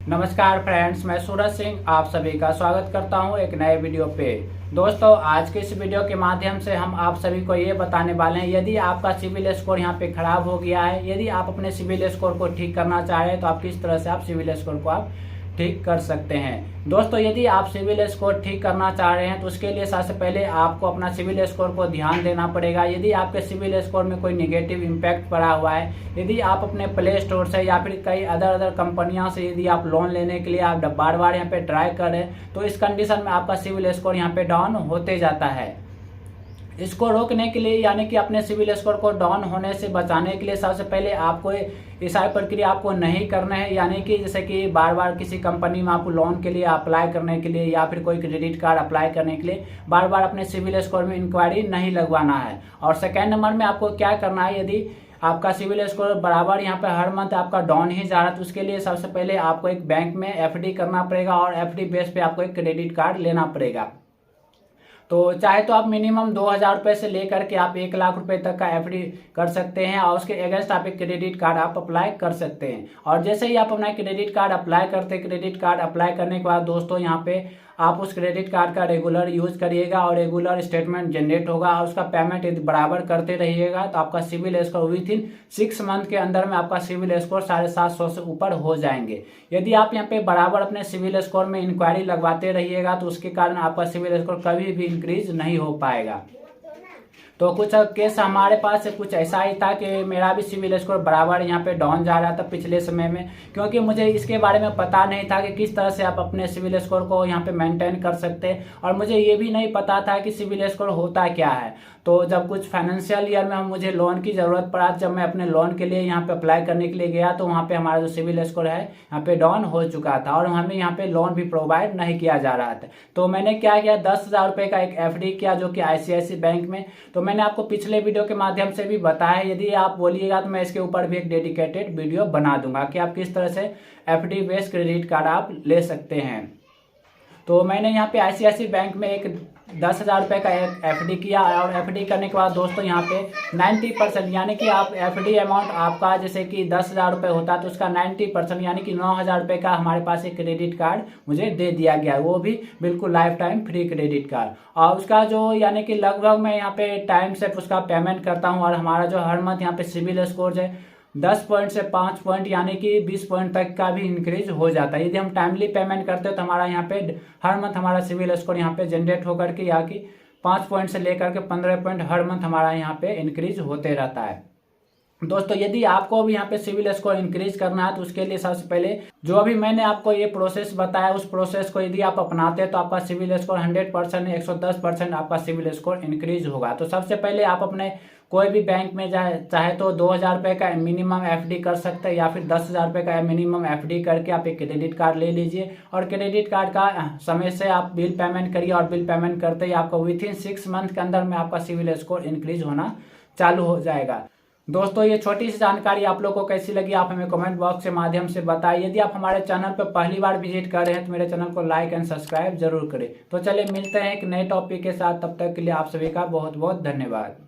नमस्कार फ्रेंड्स, मैं सूरज सिंह आप सभी का स्वागत करता हूं एक नए वीडियो पे। दोस्तों, आज के इस वीडियो के माध्यम से हम आप सभी को ये बताने वाले हैं, यदि आपका सिविल स्कोर यहां पे खराब हो गया है, यदि आप अपने सिविल स्कोर को ठीक करना चाह रहे हैं तो आप किस तरह से आप सिविल स्कोर को आप ठीक कर सकते हैं। दोस्तों, यदि आप सिविल स्कोर ठीक करना चाह रहे हैं तो उसके लिए सबसे पहले आपको अपना सिविल स्कोर को ध्यान देना पड़ेगा। यदि आपके सिविल स्कोर में कोई नेगेटिव इम्पैक्ट पड़ा हुआ है, यदि आप अपने प्ले स्टोर से या फिर कई अदर कंपनियों से यदि आप लोन लेने के लिए आप बार बार यहाँ पे ट्राई कर रहे हैं तो इस कंडीशन में आपका सिविल स्कोर यहाँ पे डाउन होते जाता है। इसको रोकने के लिए यानी कि अपने सिविल स्कोर को डाउन होने से बचाने के लिए सबसे पहले आपको ये सारी प्रक्रिया आपको नहीं करना है। यानी कि जैसे कि बार बार किसी कंपनी में आपको लोन के लिए अप्लाई करने के लिए या फिर कोई क्रेडिट कार्ड अप्लाई करने के लिए बार बार अपने सिविल स्कोर में इंक्वायरी नहीं लगवाना है। और सेकेंड नंबर में आपको क्या करना है, यदि आपका सिविल स्कोर बराबर यहाँ पे हर मंथ आपका डाउन ही जा रहा है तो उसके लिए सबसे पहले आपको एक बैंक में एफडी करना पड़ेगा और एफडी बेस पे आपको एक क्रेडिट कार्ड लेना पड़ेगा। तो चाहे तो आप मिनिमम 2,000 रुपये से लेकर के आप 1,00,000 रुपये तक का एफडी कर सकते हैं और उसके अगेंस्ट आप एक क्रेडिट कार्ड आप अप्लाई कर सकते हैं। और जैसे ही आप अपना क्रेडिट कार्ड अप्लाई करते हैं, क्रेडिट कार्ड अप्लाई करने के बाद दोस्तों यहाँ पे आप उस क्रेडिट कार्ड का रेगुलर यूज करिएगा और रेगुलर स्टेटमेंट जनरेट होगा और उसका पेमेंट यदि बराबर करते रहिएगा तो आपका civil score within 6 month के अंदर में आपका सिविल स्कोर 750 से ऊपर हो जाएंगे। यदि आप यहाँ पे बराबर अपने सिविल स्कोर में इंक्वायरी लगवाते रहिएगा तो उसके कारण आपका सिविल स्कोर कभी भी इंक्रीज नहीं हो पाएगा। तो कुछ केस हमारे पास कुछ ऐसा ही था कि मेरा भी सिविल स्कोर बराबर यहाँ पे डाउन जा रहा था पिछले समय में, क्योंकि मुझे इसके बारे में पता नहीं था कि किस तरह से आप अपने सिविल स्कोर को यहाँ पे मेंटेन कर सकते हैं। और मुझे ये भी नहीं पता था कि सिविल स्कोर होता क्या है। तो जब कुछ फाइनेंशियल ईयर में मुझे लोन की ज़रूरत पड़ा, जब मैं अपने लोन के लिए यहाँ पे अप्लाई करने के लिए गया तो वहाँ पे हमारा जो सिविल स्कोर है यहाँ पे डाउन हो चुका था और हमें यहाँ पे लोन भी प्रोवाइड नहीं किया जा रहा था। तो मैंने क्या किया, 10,000 रुपये का एक एफडी किया जो कि ICICI बैंक में। तो मैंने आपको पिछले वीडियो के माध्यम से भी बताया, यदि आप बोलिएगा तो मैं इसके ऊपर भी एक डेडिकेटेड वीडियो बना दूंगा कि आप किस तरह से एफडी बेस्ड क्रेडिट कार्ड आप ले सकते हैं। तो मैंने यहाँ पे ICICI बैंक में एक 10,000 रुपये का एक एफडी किया और एफडी करने के बाद दोस्तों यहाँ पे 90% यानी कि आप एफडी अमाउंट आपका जैसे कि 10,000 रुपये होता तो उसका 90% यानी कि 9,000 रुपये का हमारे पास एक क्रेडिट कार्ड मुझे दे दिया गया, वो भी बिल्कुल life time free credit card. और उसका जो यानी कि लगभग मैं यहाँ पे टाइम से उसका पेमेंट करता हूँ और हमारा जो हर मंथ यहाँ पे सिविल स्कोर है 10 पॉइंट से 5 पॉइंट यानी कि 20 पॉइंट तक का भी इंक्रीज हो जाता है। यदि हम टाइमली पेमेंट करते हो तो हमारा यहाँ पे हर मंथ हमारा सिविल स्कोर यहाँ पे जनरेट होकर के या कि 5 पॉइंट से लेकर के 15 पॉइंट हर मंथ हमारा यहाँ पे इंक्रीज होते रहता है। दोस्तों, यदि आपको भी यहाँ पे सिविल स्कोर इंक्रीज करना है तो उसके लिए सबसे पहले जो अभी मैंने आपको ये प्रोसेस बताया उस प्रोसेस को यदि आप अपनाते हैं तो आपका सिविल स्कोर 100% 110% आपका सिविल स्कोर इंक्रीज होगा। तो सबसे पहले आप अपने कोई भी बैंक में चाहे तो 2,000 रुपये का मिनिमम एफडी कर सकते हैं या फिर 10,000 रुपये का मिनिमम एफडी करके आप एक क्रेडिट कार्ड ले लीजिए और क्रेडिट कार्ड का समय से आप बिल पेमेंट करिए और बिल पेमेंट करते ही आपको विथ इन 6 मंथ के अंदर में आपका सिविल स्कोर इंक्रीज होना चालू हो जाएगा। दोस्तों, ये छोटी सी जानकारी आप लोगों को कैसी लगी आप हमें कमेंट बॉक्स के माध्यम से बताइए। यदि आप हमारे चैनल पर पहली बार विजिट कर रहे हैं तो मेरे चैनल को लाइक एंड सब्सक्राइब जरूर करें। तो चलिए मिलते हैं एक नए टॉपिक के साथ, तब तक के लिए आप सभी का बहुत बहुत धन्यवाद।